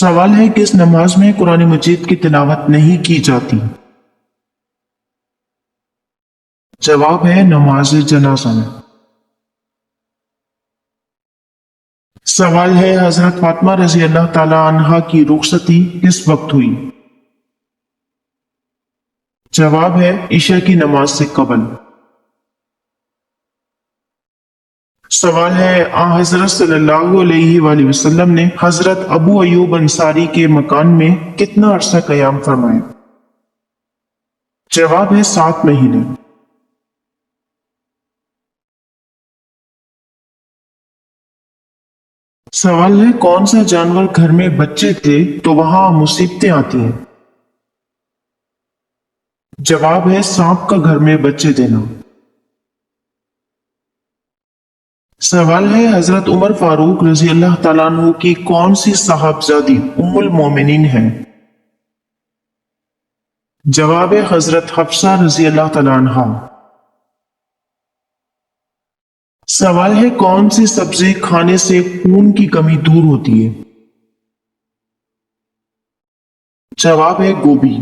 سوال ہے کس نماز میں قرآن مجید کی تلاوت نہیں کی جاتی؟ جواب ہے نماز جنازہ میں۔ سوال ہے حضرت فاطمہ رضی اللہ تعالی عنہا کی رخصتی کس وقت ہوئی؟ جواب ہے عشاء کی نماز سے قبل۔ سوال ہے حضرت صلی اللہ علیہ وآلہ وسلم نے حضرت ابو ایوب انصاری کے مکان میں کتنا عرصہ قیام فرمایا؟ جواب ہے 7 مہینے۔ سوال ہے کون سا جانور گھر میں بچے تھے تو وہاں مصیبتیں آتی ہیں؟ جواب ہے سانپ کا گھر میں بچے دینا۔ سوال ہے حضرت عمر فاروق رضی اللہ تعالیٰ عنہ کی کون سی صاحبزادی ام المومنین ہے؟ جواب ہے حضرت حفصہ رضی اللہ تعالیٰ عنہ۔ سوال ہے کون سی سبزی کھانے سے خون کی کمی دور ہوتی ہے؟ جواب ہے گوبھی۔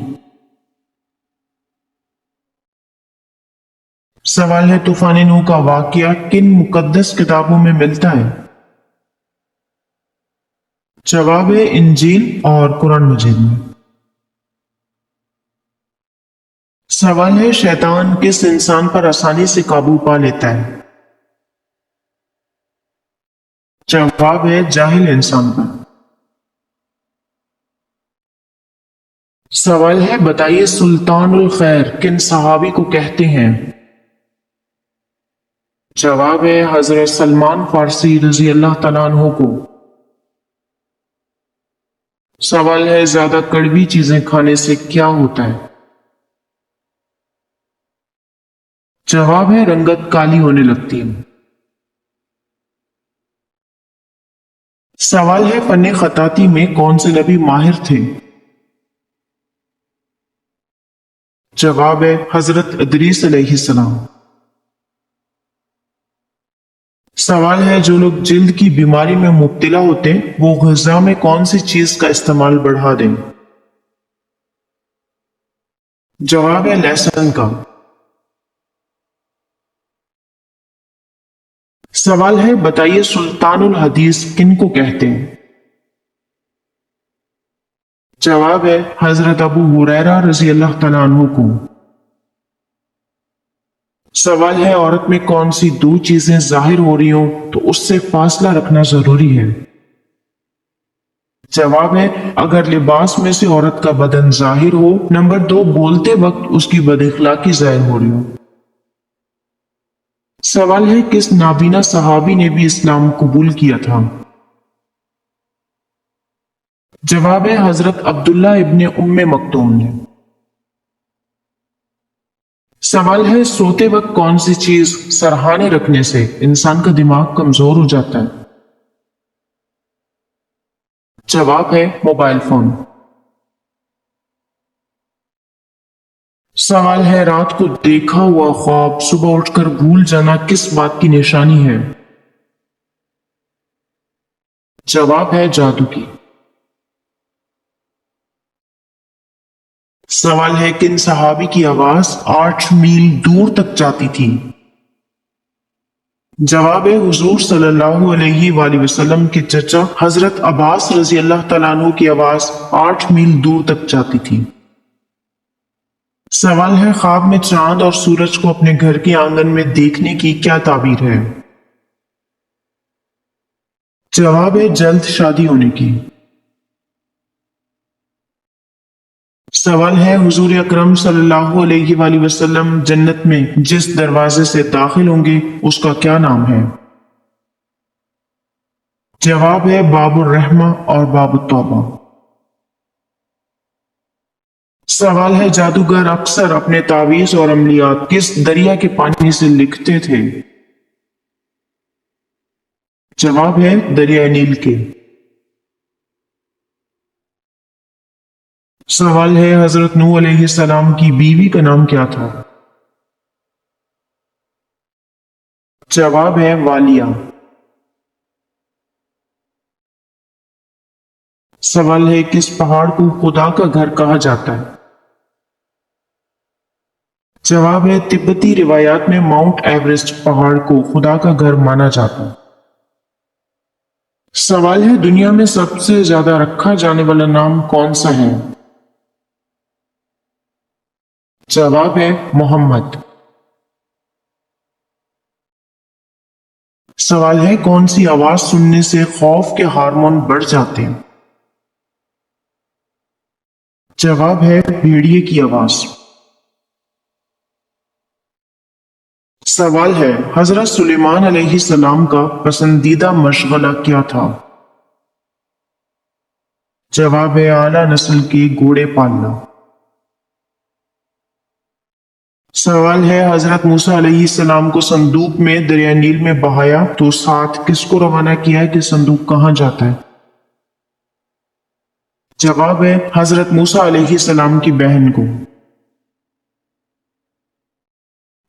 سوال ہے طوفان نوح کا واقعہ کن مقدس کتابوں میں ملتا ہے؟ جواب ہے انجیل اور قرآن مجید میں۔ سوال ہے شیطان کس انسان پر آسانی سے قابو پا لیتا ہے؟ جواب ہے جاہل انسان پر۔ سوال ہے بتائیے سلطان الخیر کن صحابی کو کہتے ہیں؟ جواب ہے حضرت سلمان فارسی رضی اللہ تعالیٰ عنہ کو۔ سوال ہے زیادہ کڑوی چیزیں کھانے سے کیا ہوتا ہے؟ جواب ہے رنگت کالی ہونے لگتی ہے۔ سوال ہے فن خطاطی میں کون سے نبی ماہر تھے؟ جواب ہے حضرت ادریس علیہ السلام۔ سوال ہے جو لوگ جلد کی بیماری میں مبتلا ہوتے وہ غذا میں کون سی چیز کا استعمال بڑھا دیں؟ جواب ہے لہسن کا۔ سوال ہے بتائیے سلطان الحدیث کن کو کہتے ہیں؟ جواب ہے حضرت ابو ہریرہ رضی اللہ تعالیٰ عنہ کو۔ سوال ہے عورت میں کون سی 2 چیزیں ظاہر ہو رہی ہوں تو اس سے فاصلہ رکھنا ضروری ہے؟ جواب ہے اگر لباس میں سے عورت کا بدن ظاہر ہو، نمبر 2 بولتے وقت اس کی بد اخلاقی ظاہر ہو رہی ہو۔ سوال ہے کس نابینا صحابی نے بھی اسلام قبول کیا تھا؟ جواب ہے حضرت عبداللہ ابن ام مکتوم نے۔ سوال ہے سوتے وقت کون سی چیز سرہانے رکھنے سے انسان کا دماغ کمزور ہو جاتا ہے؟ جواب ہے موبائل فون۔ سوال ہے رات کو دیکھا ہوا خواب صبح اٹھ کر بھول جانا کس بات کی نشانی ہے؟ جواب ہے جادو کی۔ سوال ہے کن صحابی کی آواز 8 میل دور تک جاتی تھی؟ جواب ہے حضور صلی اللہ علیہ وآلہ وسلم کے چچا حضرت عباس رضی اللہ تعالیٰ عنہ کی آواز 8 میل دور تک جاتی تھی۔ سوال ہے خواب میں چاند اور سورج کو اپنے گھر کے آنگن میں دیکھنے کی کیا تعبیر ہے؟ جواب ہے جلد شادی ہونے کی۔ سوال ہے حضور اکرم صلی اللہ علیہ وآلہ وسلم جنت میں جس دروازے سے داخل ہوں گے اس کا کیا نام ہے؟ جواب ہے باب الرحمہ اور باب التوبہ۔ سوال ہے جادوگر اکثر اپنے تعویذ اور عملیات کس دریا کے پانی سے لکھتے تھے؟ جواب ہے دریائے نیل کے۔ سوال ہے حضرت نوح علیہ السلام کی بیوی کا نام کیا تھا؟ جواب ہے والیہ۔ सवाल है किस पहाड़ को खुदा का घर कहा जाता है? जवाब है तिब्बती रिवायात में माउंट एवरेस्ट पहाड़ को खुदा का घर माना जाता है। सवाल है दुनिया में सबसे ज्यादा रखा जाने वाला नाम कौन सा है? जवाब है मोहम्मद। सवाल है कौन सी आवाज सुनने से खौफ के हार्मोन बढ़ जाते हैं? जवाब है भेड़िए की आवाज। सवाल है हजरत सुलेमान अलैहिस्सलाम का पसंदीदा मशगला क्या था? जवाब है आला नस्ल के घोड़े पालना। सवाल है हजरत मूसा अलैहिस्सलाम को संदूक में दरिया नील में बहाया तो साथ किसको रवाना किया कि संदूक कहां जाता है? जवाब है हजरत मूसा अलैहिस्सलाम की बहन को।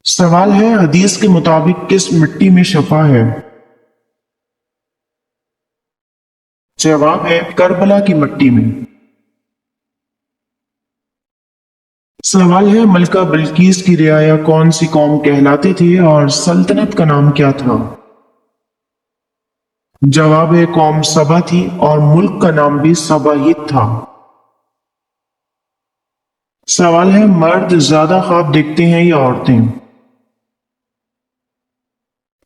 सवाल है हदीस के मुताबिक किस मिट्टी में शफा है? जवाब है करबला की मिट्टी में। सवाल है मलका बिल्किस की रियाया कौन सी कौम कहलाते थे और सल्तनत का नाम क्या था? जवाब है कौम सबा थी और मुल्क का नाम भी सबा ही था। सवाल है मर्द ज्यादा ख्वाब देखते हैं या औरतें?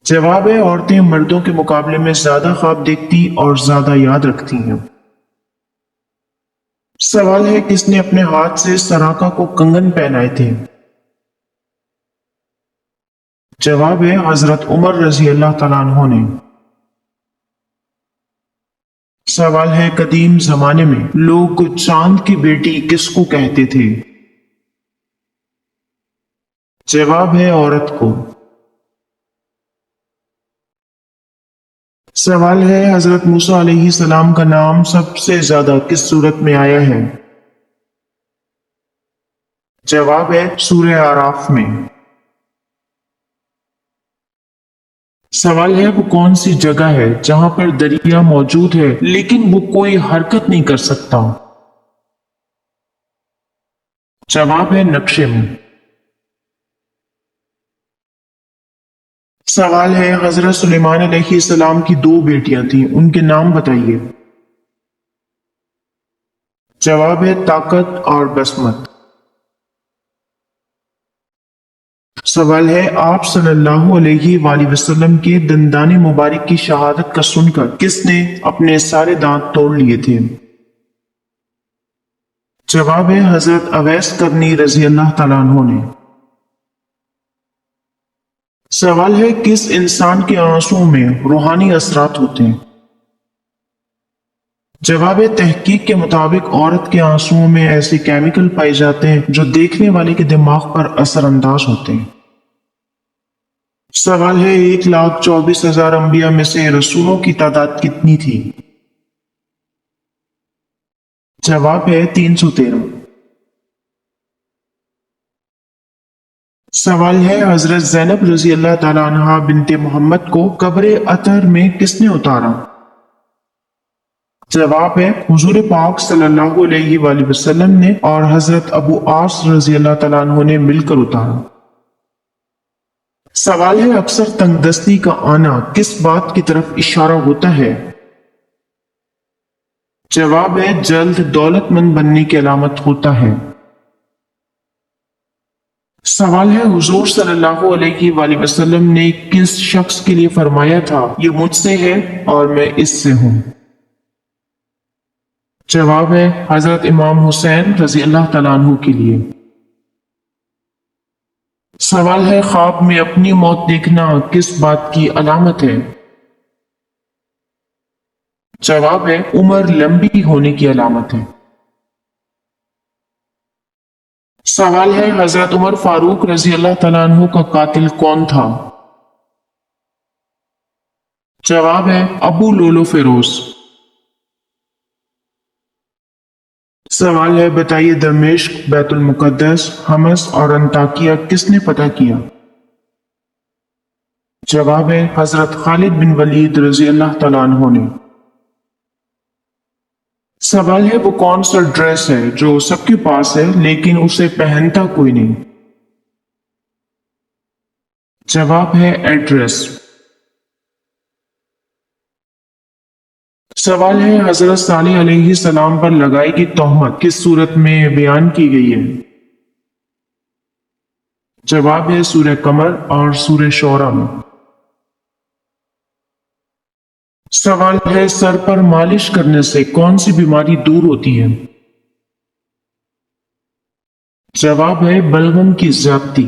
जवाब है औरतें मर्दों के मुकाबले में ज्यादा ख्वाब देखती और ज्यादा याद रखती हैं। सवाल है किसने अपने हाथ से सराका को कंगन पहनाए थे? जवाब है हजरत उमर रजी अल्लाह तआला अन्हु ने। सवाल है कदीम जमाने में लोग चांद की बेटी किसको कहते थे? जवाब है औरत को। सवाल है हजरत मूसा अलैहिस्सलाम का नाम सबसे ज्यादा किस सूरत में आया है? जवाब है सूरह आराफ में। सवाल है वो कौन सी जगह है जहां पर दरिया मौजूद है लेकिन वो कोई हरकत नहीं कर सकता? जवाब है नक्शे में। सवाल है हजरत सुलेमान अलैहिस्सलाम की दो बेटियां थीं, उनके नाम बताइए। जवाब है ताकत और बसमत। सवाल है आप सल्लल्लाहु अलैहि वसल्लम के दंदाने मुबारक की शहादत का सुनकर किसने अपने सारे दांत तोड़ लिए थे? जवाब है हजरत अवैस करनी रजी अल्लाह तआला अन्हु ने। सवाल है किस इंसान के आंसुओं में रूहानी असरात होते हैं? जवाब है तहकीक के मुताबिक औरत के आंसुओं में ऐसे केमिकल पाए जाते हैं जो देखने वाले के दिमाग पर असरअंदाज होते हैं। सवाल है 1,24,000 अंबिया में से रसूलों की तादाद कितनी थी? जवाब है 313। सवाल है हजरत ज़ैनब रजी अल्लाह तआला अन्हा बिनते मोहम्मद को कब्र अतर में किसने उतारा? जवाब है हुजूर पाक सल्लल्लाहु अलैहि वसल्लम ने और हजरत अबू आस रजी अल्लाह तआला अन्हु ने मिलकर उतारा। सवाल है अक्सर तंगदस्ती का आना किस बात की तरफ इशारा होता है? जवाब है जल्द दौलतमंद बनने की अलामत होता है। सवाल है हुजूर सल्लल्लाहु अलैहि वसल्लम ने किस शख्स के लिए फरमाया था ये मुझसे है और मैं इससे हूं? जवाब है हजरत इमाम हुसैन रजी अल्लाह तआला अन्हु के लिए। सवाल है ख्वाब में अपनी मौत देखना किस बात की अलामत है? जवाब है उम्र लंबी होने की अलामत है। सवाल है हजरत उमर फारूक रजी अल्लाह तआला अन्हु का कातिल कौन था? जवाब है अबू लोलो फेरोज। सवाल है बताइए दमिश्क, बैतुल मुकद्दस, हमस और अंताकिया किसने फतह किया? जवाब है हजरत खालिद बिन वलीद रजी अल्लाह तआला अन्हु ने। सवाल है वो कौन सा ड्रेस है जो सबके पास है लेकिन उसे पहनता कोई नहीं। जवाब है एड्रेस। सवाल है हजरत सालेह अलैहि सलाम पर लगाई गई तोहमत किस सूरत में बयान की गई है। जवाब है सूरह कमर और सूरह शोरा में। सवाल है सर पर मालिश करने से कौन सी बीमारी दूर होती है। जवाब है बलगम की ज्यादती।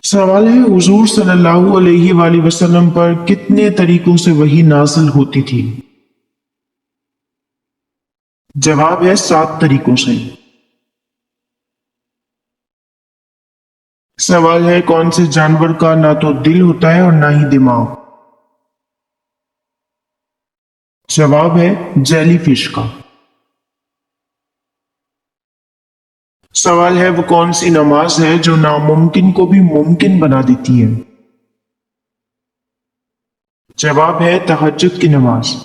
सवाल है हुजूर सल्लल्लाहु अलैहि वसल्लम पर कितने तरीकों से वही नाजिल होती थी। जवाब है 7 तरीकों से। सवाल है कौन से जानवर का ना तो दिल होता है और ना ही दिमाग। जवाब है जेलीफिश का। सवाल है वो कौन सी नमाज है जो नामुमकिन को भी मुमकिन बना देती है। जवाब है तहज्जुद की नमाज।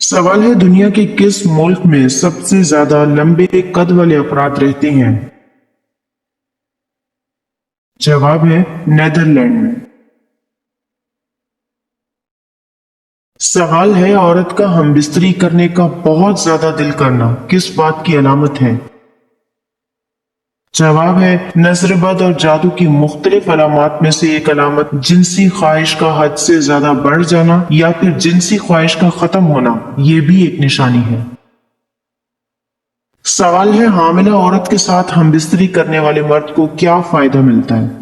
सवाल है दुनिया के किस मुल्क में सबसे ज्यादा लंबे कद वाले अफराद रहते हैं। जवाब है नेदरलैंड में। सवाल है औरत का हमबिस्तरी करने का बहुत ज्यादा दिल करना किस बात की अलामत है। जवाब है नजरबद और जादू की मुख्तलिफ अलामात में से एक अलामत जिनसी ख्वाहिश का हद से ज्यादा बढ़ जाना या फिर जिनसी ख्वाहिश का खत्म होना ये भी एक निशानी है। सवाल है हामिला औरत के साथ हमबिस्तरी करने वाले मर्द को क्या फायदा मिलता है।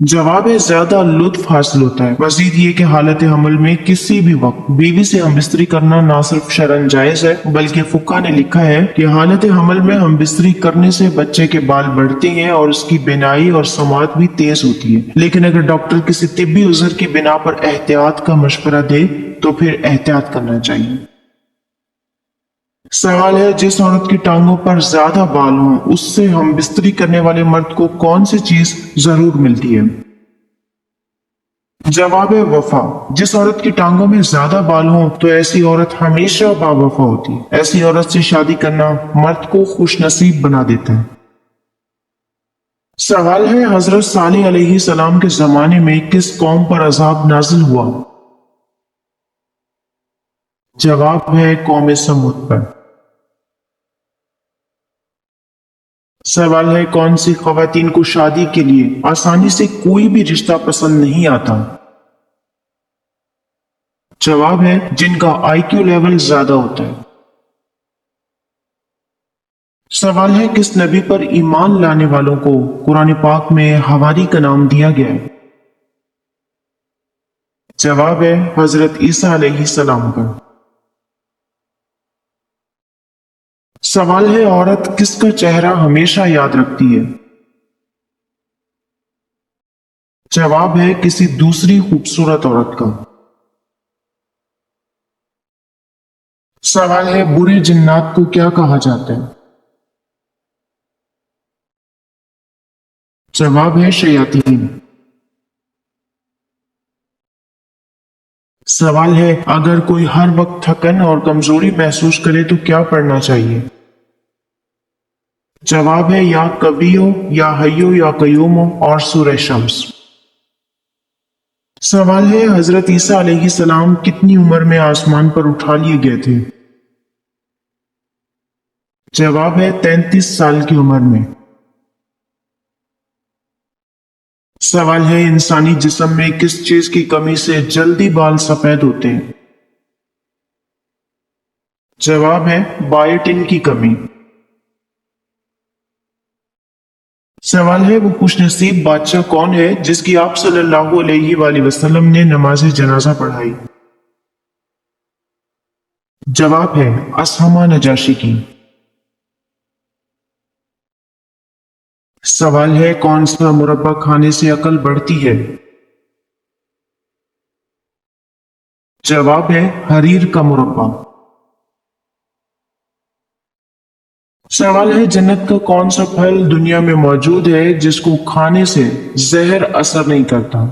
जवाब है ज्यादा लुत्फ हासिल होता है। मजीद ये कि हालत हमल में किसी भी वक्त बीवी से हमबिस्तरी करना ना सिर्फ शरन जायज है बल्कि फुक्का ने लिखा है कि हालत हमल में हमबिस्तरी करने से बच्चे के बाल बढ़ते हैं और उसकी बिनाई और समात भी तेज होती है। लेकिन अगर डॉक्टर किसी तिब्बी उज़र की बिना पर एहतियात का मशवरा दे तो फिर एहतियात करना चाहिए। सवाल है जिस औरत की टांगों पर ज्यादा बाल हों उससे हम बिस्तरी करने वाले मर्द को कौन सी चीज जरूर मिलती है। जवाब है वफा। जिस औरत की टांगों में ज्यादा बाल हों तो ऐसी औरत हमेशा बावफा होती है। ऐसी औरत से शादी करना मर्द को खुशनसीब बना देता है। सवाल है हजरत सालेह अलैहि सलाम के जमाने में किस कौम पर अजाब नाजिल हुआ। जवाब है कौम समूद पर। सवाल है कौन सी खवातीन को शादी के लिए आसानी से कोई भी रिश्ता पसंद नहीं आता। जवाब है जिनका आईक्यू लेवल ज्यादा होता है। सवाल है किस नबी पर ईमान लाने वालों को कुरान पाक में हवारी का नाम दिया गया है। जवाब है हजरत ईसा अलैहि सलाम पर। सवाल है औरत किसका चेहरा हमेशा याद रखती है। जवाब है किसी दूसरी खूबसूरत औरत का। सवाल है बुरे जिन्नात को क्या कहा जाता है। जवाब है शयातीन। सवाल है अगर कोई हर वक्त थकन और कमजोरी महसूस करे तो क्या पढ़ना चाहिए। जवाब है या कवियो या हयो या कयूमो और सूरह शम्स। सवाल है हजरत ईसा अलैहि सलाम कितनी उम्र में आसमान पर उठा लिए गए थे। जवाब है 33 साल की उम्र में। सवाल है इंसानी जिस्म में किस चीज की कमी से जल्दी बाल सफेद होते हैं। जवाब है बायोटिन की कमी। सवाल है वो खुशनसीब बादशाह कौन है जिसकी आप सल्लल्लाहु अलैहि वसल्लम ने नमाज जनाजा पढ़ाई। जवाब है असहमा नजाशी की। सवाल है कौन सा मुरब्बा खाने से अकल बढ़ती है। जवाब है हरीर का मुरब्बा। सवाल है जन्नत का कौन सा फल दुनिया में मौजूद है जिसको खाने से जहर असर नहीं करता।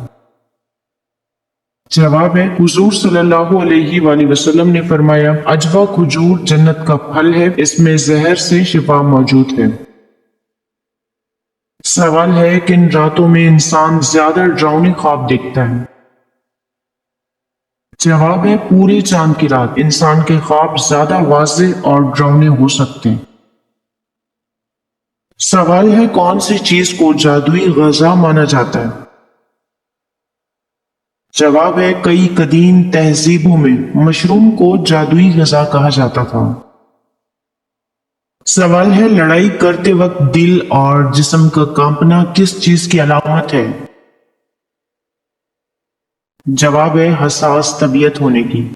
جواب ہے حضور صلی اللہ علیہ وآلہ وسلم نے فرمایا عجوا کھجور جنت کا پھل ہے، اس میں زہر سے شفا موجود ہے۔ سوال ہے کن راتوں میں انسان زیادہ ڈراؤنے خواب دیکھتا ہے؟ جواب ہے پورے چاند کی رات انسان کے خواب زیادہ واضح اور ڈراؤنے ہو سکتے ہیں۔ سوال ہے کون سی چیز کو جادوئی غذا مانا جاتا ہے؟ جواب ہے کئی قدیم تہذیبوں میں مشروم کو جادوئی غذا کہا جاتا تھا۔ سوال ہے لڑائی کرتے وقت دل اور جسم کا کانپنا کس چیز کی علامت ہے؟ جواب ہے حساس طبیعت ہونے کی۔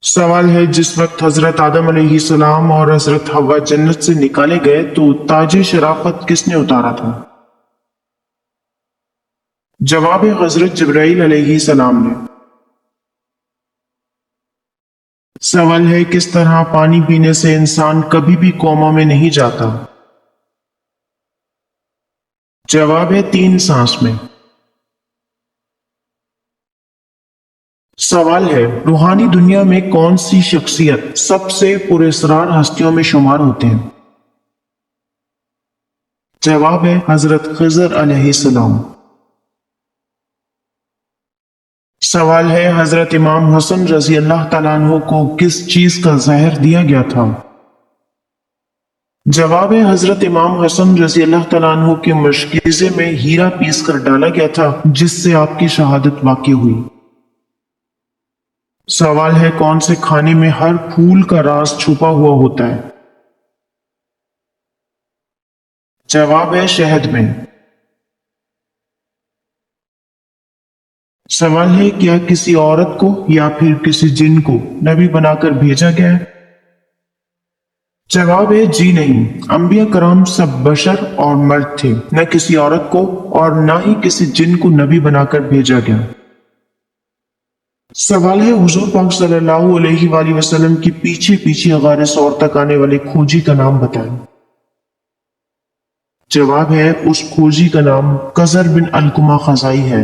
سوال ہے جس وقت حضرت آدم علیہ السلام اور حضرت حوا جنت سے نکالے گئے تو تاج شرافت کس نے اتارا تھا؟ جواب ہے حضرت جبرائیل علیہ السلام نے۔ سوال ہے کس طرح پانی پینے سے انسان کبھی بھی کوما میں نہیں جاتا؟ جواب ہے 3 سانس میں۔ سوال ہے روحانی دنیا میں کون سی شخصیت سب سے پراسرار ہستیوں میں شمار ہوتے ہیں؟ جواب ہے حضرت خضر علیہ السلام۔ سوال ہے حضرت امام حسن رضی اللہ تعالیٰ عنہ کو کس چیز کا زہر دیا گیا تھا؟ جواب ہے حضرت امام حسن رضی اللہ تعالیٰ عنہ کے مشکیزے میں ہیرا پیس کر ڈالا گیا تھا جس سے آپ کی شہادت واقع ہوئی۔ سوال ہے کون سے کھانے میں ہر پھول کا راز چھپا ہوا ہوتا ہے؟ جواب ہے شہد میں۔ سوال ہے کیا کسی عورت کو یا پھر کسی جن کو نبی بنا کر بھیجا گیا ہے؟ جواب ہے جی نہیں، انبیاء کرام سب بشر اور مرد تھے، نہ کسی عورت کو اور نہ ہی کسی جن کو نبی بنا کر بھیجا گیا۔ سوال ہے حضور پاک صلی اللہ علیہ وآلہ وسلم کی پیچھے پیچھے غار ثور تک آنے والے کھوجی کا نام بتائیں۔ جواب ہے اس کھوجی کا نام قزر بن علقمہ خزائی ہے۔